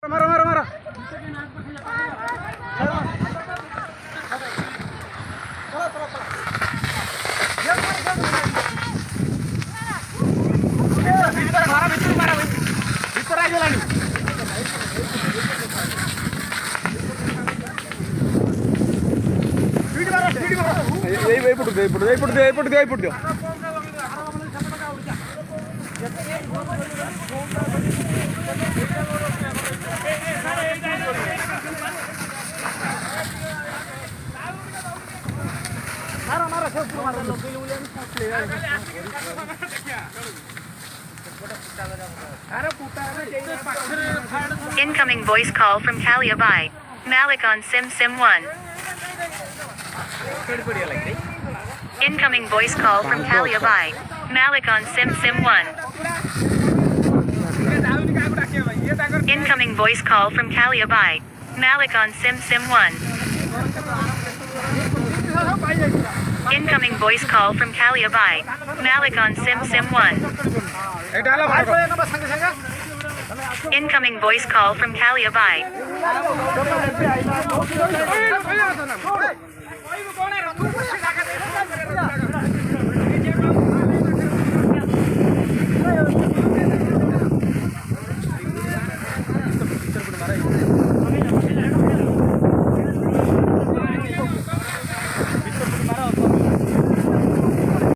मारो मारो मारो Incoming voice call from Caliabai. Malik on Sim 1. Incoming voice call from Caliabai. Malik on Sim 1. Incoming voice call from Caliabai. Malik on Sim 1. Incoming voice call from Caliabai. Malik on Sim 1. Incoming voice call from Caliabai.